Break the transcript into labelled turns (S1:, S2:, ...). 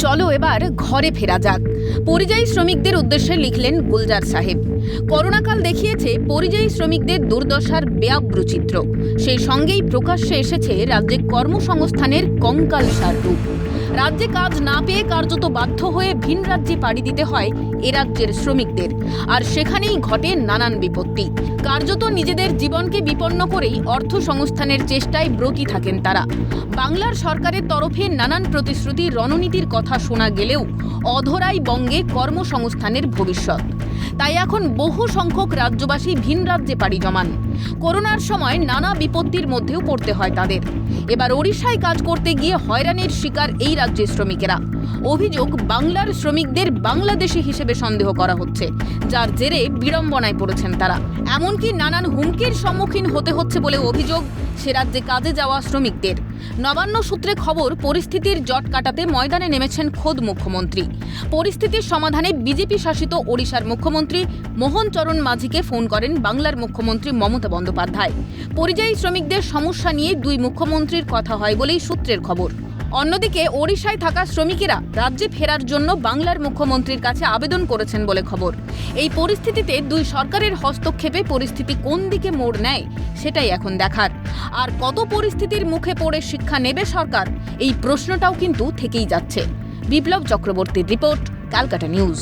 S1: চলো এবার ঘরে ফেরা যাক, পরিযায়ী শ্রমিকদের উদ্দেশ্যে লিখলেন গুলজার সাহেব। করোনাকাল দেখিয়েছে পরিযায়ী শ্রমিকদের দুর্দশার বেয়াব্রু চিত্র। সেই সঙ্গেই প্রকাশ্যে এসেছে রাজ্যে কর্মসংস্থানের কঙ্কালসার রূপ। রাজ্যে কাজ না পেয়ে কার্যত বাধ্য হয়ে ভিন রাজ্যে পাড়ি দিতে হয় এ রাজ্যের শ্রমিকদের, আর সেখানেই ঘটে নানান বিপত্তি। কার্যত নিজেদের জীবনকে বিপন্ন করেই অর্থ সংস্থানের চেষ্টায় ব্রতী থাকেন তারা। বাংলার সরকারের তরফে নানান প্রতিশ্রুতি রণনীতির কথা শোনা গেলেও অধরাই বঙ্গে কর্মসংস্থানের ভবিষ্যৎ। তাই এখন বহু সংখ্যক রাজ্যবাসী ভিন রাজ্যে পাড়ি জমান। করোনার সময় নানা বিপত্তির মধ্যেও পড়তে হয় তাদের। এবার ওড়িশায় কাজ করতে গিয়ে হয়রানির শিকার এই রাজ্যের শ্রমিকেরা। অভিযোগ, বাংলার শ্রমিকদের বাংলাদেশি হিসেবে সন্দেহ করা হচ্ছে, যার জেরে বিড়ম্বনায় পড়েছেন তারা। এমনকি নানান হুমকির সম্মুখীন হতে হচ্ছে বলে অভিযোগ সে রাজ্যে কাজে যাওয়া শ্রমিকদের। নবান্ন সূত্রে খবর, পরিস্থিতির জট কাটাতে ময়দানে নেমেছেন খোদ মুখ্যমন্ত্রী। পরিস্থিতির সমাধানে বিজেপি শাসিত ওড়িশার মুখ্যমন্ত্রী মোহন চরণ মাঝিকে ফোন করেন বাংলার মুখ্যমন্ত্রী মমতা বন্দ্যোপাধ্যায়। পরিযায়ী শ্রমিকদের সমস্যা নিয়ে দুই মুখ্যমন্ত্রীর কথা হয় বলেই সূত্রের খবর। অন্যদিকে ওড়িশায় থাকা শ্রমিকেরা রাজ্যে ফেরার জন্য বাংলার মুখ্যমন্ত্রীর কাছে আবেদন করেছেন বলে খবর। এই পরিস্থিতিতে দুই সরকারের হস্তক্ষেপে পরিস্থিতি কোন দিকে মোড় নেয় সেটাই এখন দেখার। আর কত পরিস্থিতির মুখে পড়ে শিক্ষা নেবে সরকার, এই প্রশ্নটাও কিন্তু থেকেই যাচ্ছে। বিপ্লব চক্রবর্তীর রিপোর্ট, ক্যালকাটা নিউজ।